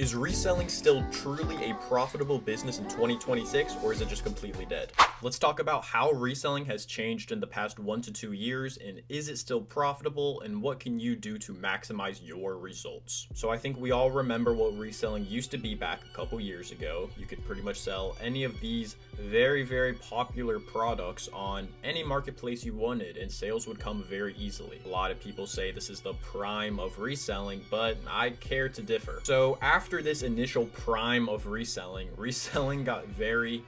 Is reselling still truly a profitable business in 2026, or is it just completely dead? Let's talk about how reselling has changed in the past 1 to 2 years, and is it still profitable, and what can you do to maximize your results? So I think we all remember what reselling used to be back a couple years ago. You could pretty much sell any of these very popular products on any marketplace you wanted, and sales would come very easily. A lot of people say this is the prime of reselling, but I care to differ. So after this initial prime of reselling got very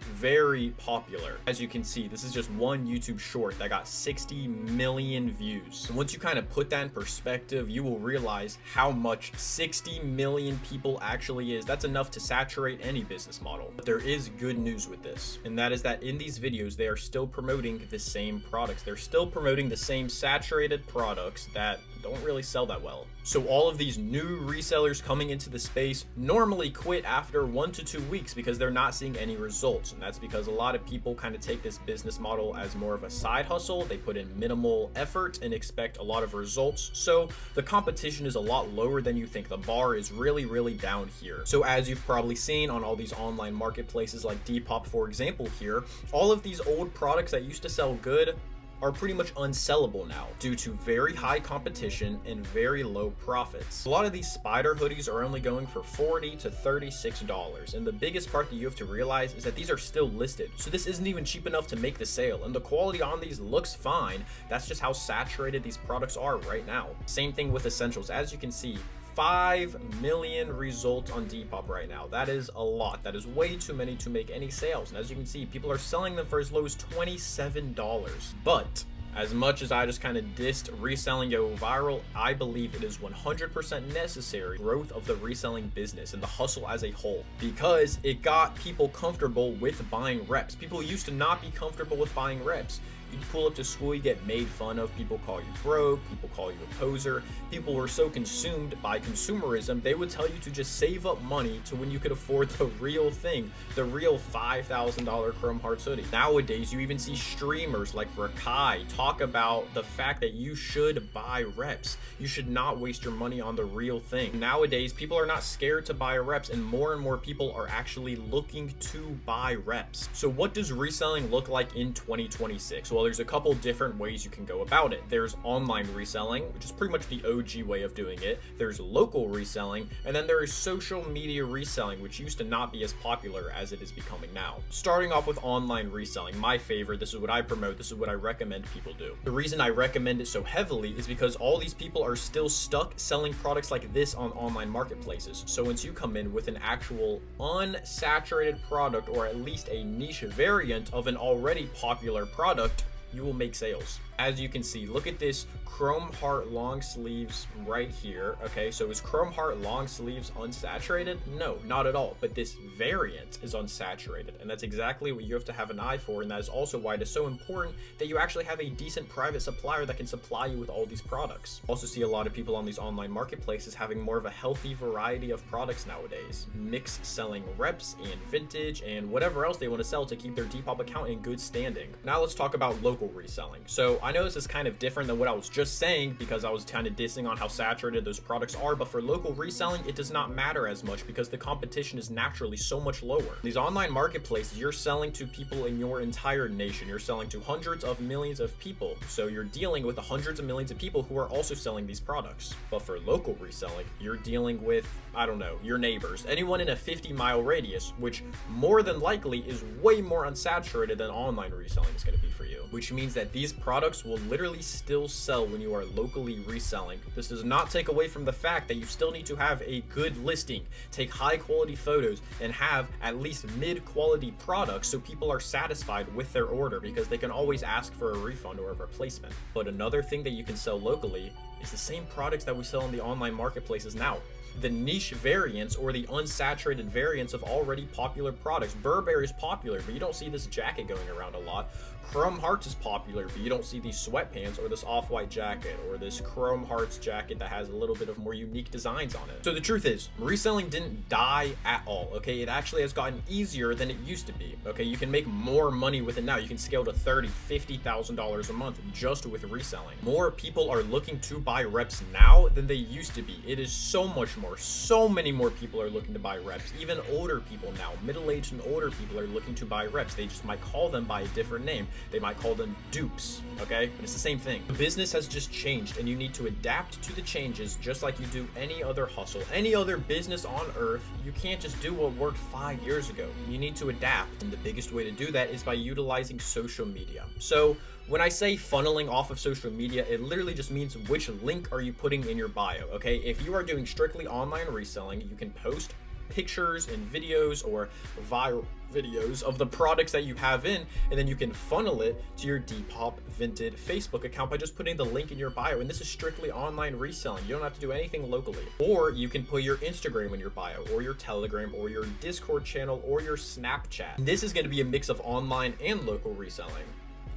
popular. As you can see, this is just one YouTube short that got 60 million views. And once you kind of put that in perspective, you will realize how much 60 million people actually is. That's enough to saturate any business model. But there is good news with this, and that is that in these videos, they are still promoting the same products. They're still promoting the same saturated products that don't really sell that well. So all of these new resellers coming into the space normally quit after 1 to 2 weeks because they're not seeing any results. And that's because a lot of people kind of take this business model as more of a side hustle. They put in minimal effort and expect a lot of results. So the competition is a lot lower than you think. The bar is really down here. So as you've probably seen on all these online marketplaces like Depop, for example, here, all of these old products that used to sell good are pretty much unsellable now due to very high competition and very low profits. A lot of these spider hoodies are only going for $40 to $36, and the biggest part that you have to realize is that these are still listed, so this isn't even cheap enough to make the sale, and the quality on these looks fine. That's just how saturated these products are right now. Same thing with essentials. As you can see, 5 million results on Depop right now. That is a lot. That is way too many to make any sales. And as you can see, people are selling them for as low as $27. But as much as I just kind of dissed reselling go viral, I believe it is 100% necessary growth of the reselling business and the hustle as a whole, because it got people comfortable with buying reps. People used to not be comfortable with buying reps. You pull up to school, you get made fun of, people call you broke, people call you a poser. People were so consumed by consumerism, they would tell you to just save up money to when you could afford the real thing, the real $5,000 Chrome Hearts hoodie. Nowadays, you even see streamers like Rakai talk about the fact that you should buy reps. You should not waste your money on the real thing. Nowadays, people are not scared to buy reps, and more people are actually looking to buy reps. So what does reselling look like in 2026? Well, there's a couple different ways you can go about it. There's online reselling, which is pretty much the OG way of doing it. There's local reselling, and then there is social media reselling, which used to not be as popular as it is becoming now. Starting off with online reselling, my favorite, this is what I promote, this is what I recommend people do. The reason I recommend it so heavily is because all these people are still stuck selling products like this on online marketplaces. So once you come in with an actual unsaturated product, or at least a niche variant of an already popular product, you will make sales. As you can see, look at this Chrome Heart long sleeves right here. Okay, so is Chrome Heart long sleeves unsaturated? No, not at all. But this variant is unsaturated, and that's exactly what you have to have an eye for, and that is also why it is so important that you actually have a decent private supplier that can supply you with all these products. Also see a lot of people on these online marketplaces having more of a healthy variety of products nowadays. Mix selling reps and vintage and whatever else they want to sell to keep their Depop account in good standing. Now let's talk about local reselling. So I know this is kind of different than what I was just saying because I was kind of dissing on how saturated those products are, but for local reselling, it does not matter as much because the competition is naturally so much lower. These online marketplaces, you're selling to people in your entire nation. You're selling to hundreds of millions of people. So you're dealing with the hundreds of millions of people who are also selling these products. But for local reselling, you're dealing with, I don't know, your neighbors, anyone in a 50-mile radius, which more than likely is way more unsaturated than online reselling is going to be for you, which means that these products will literally still sell when you are locally reselling. This does not take away from the fact that you still need to have a good listing, take high quality photos, and have at least mid-quality products so people are satisfied with their order, because they can always ask for a refund or a replacement. But another thing that you can sell locally is the same products that we sell on the online marketplaces now. The niche variants or the unsaturated variants of already popular products. Burberry is popular, but you don't see this jacket going around a lot. Chrome Hearts is popular, but you don't see these sweatpants or this off-white jacket or this Chrome Hearts jacket that has a little bit of more unique designs on it. So the truth is, reselling didn't die at all, okay? It actually has gotten easier than it used to be, okay? You can make more money with it now. You can scale to $30,000, $50,000 a month just with reselling. More people are looking to buy reps now than they used to be. It is so much more. So many more people are looking to buy reps. Even older people now, middle-aged and older people are looking to buy reps. They just might call them by a different name. They might call them dupes, okay? But it's the same thing. The business has just changed, and you need to adapt to the changes just like you do any other hustle, any other business on earth. You can't just do what worked 5 years ago. You need to adapt, and the biggest way to do that is by utilizing social media. So when I say funneling off of social media, it literally just means which link are you putting in your bio, okay? If you are doing strictly online reselling, you can post pictures and videos or viral videos of the products that you have in, and then you can funnel it to your Depop Vinted Facebook account by just putting the link in your bio. And this is strictly online reselling. You don't have to do anything locally. Or you can put your Instagram in your bio, or your Telegram, or your Discord channel, or your Snapchat. And this is going to be a mix of online and local reselling.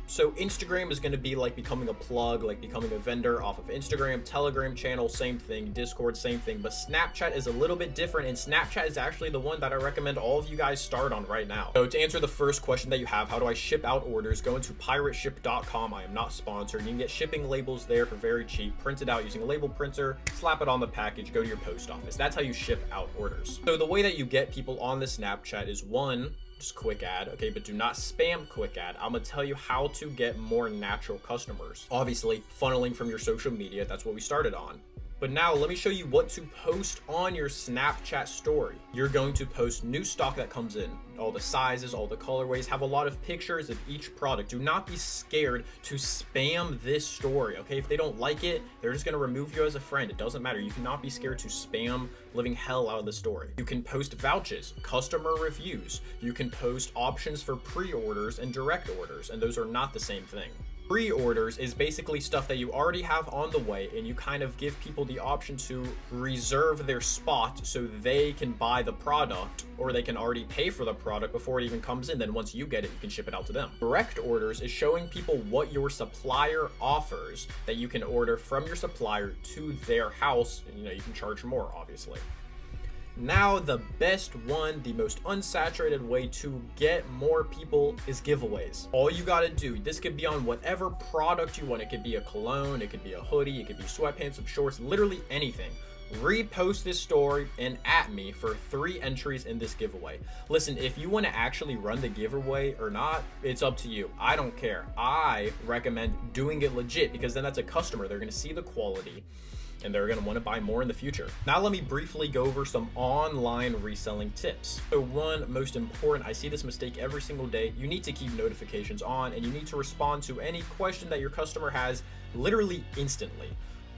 So Instagram is going to be like becoming a plug, like becoming a vendor off of Instagram. Telegram channel, same thing. Discord, same thing. But Snapchat is a little bit different, and Snapchat is actually the one that I recommend all of you guys start on right now. So to answer the first question that you have, how do I ship out orders? Go into pirateship.com. I am not sponsored. You can get shipping labels there for very cheap. Print it out using a label printer, slap it on the package, go to your post office. That's how you ship out orders. So the way that you get people on the Snapchat is one, just quick ad, okay, but do not spam quick ad. I'm gonna tell you how to get more natural customers. Obviously, funneling from your social media, that's what we started on. But now let me show you what to post on your Snapchat story. You're going to post new stock that comes in. All the sizes, all the colorways, have a lot of pictures of each product. Do not be scared to spam this story, okay? If they don't like it, they're just gonna remove you as a friend. It doesn't matter. You cannot be scared to spam living hell out of the story. You can post vouchers, customer reviews. You can post options for pre-orders and direct orders, and those are not the same thing. Pre-orders is basically stuff that you already have on the way, and you kind of give people the option to reserve their spot so they can buy the product, or they can already pay for the product before it even comes in. Then once you get it, you can ship it out to them. Direct orders is showing people what your supplier offers that you can order from your supplier to their house, and you can charge more, obviously. Now the best one, the most unsaturated way to get more people is giveaways. All you gotta do, this could be on whatever product you want. It could be a cologne, it could be a hoodie, it could be sweatpants, some shorts, literally anything. Repost this story and at me for 3 entries in this giveaway. Listen, if you want to actually run the giveaway or not, it's up to you. I don't care. I recommend doing it legit, because then that's a customer. They're going to see the quality and they're going to want to buy more in the future. Now let me briefly go over some online reselling tips. So one, most important, I see this mistake every single day. You need to keep notifications on, and you need to respond to any question that your customer has literally instantly.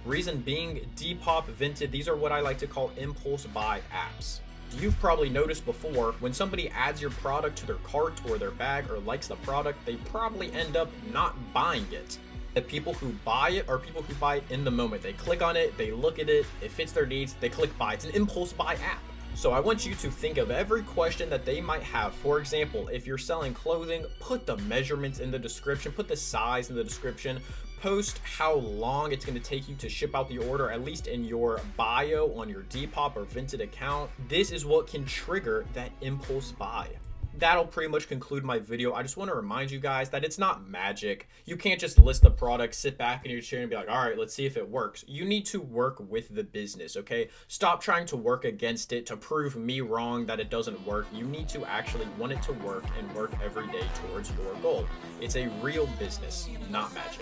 Reason being, Depop, Vinted, these are what I like to call impulse buy apps. You've probably noticed before, when somebody adds your product to their cart or their bag or likes the product, they probably end up not buying it. The people who buy it are people who buy it in the moment. They click on it, they look at it, it fits their needs, they click buy. It's an impulse buy app. So I want you to think of every question that they might have. For example, if you're selling clothing, put the measurements in the description, put the size in the description, post how long it's going to take you to ship out the order, at least in your bio on your Depop or Vinted account. This is what can trigger that impulse buy. That'll pretty much conclude my video. I just want to remind you guys that it's not magic. You can't just list the product, sit back in your chair and be like, all right, let's see if it works. You need to work with the business, okay? Stop trying to work against it to prove me wrong that it doesn't work. You need to actually want it to work and work every day towards your goal. It's a real business, not magic.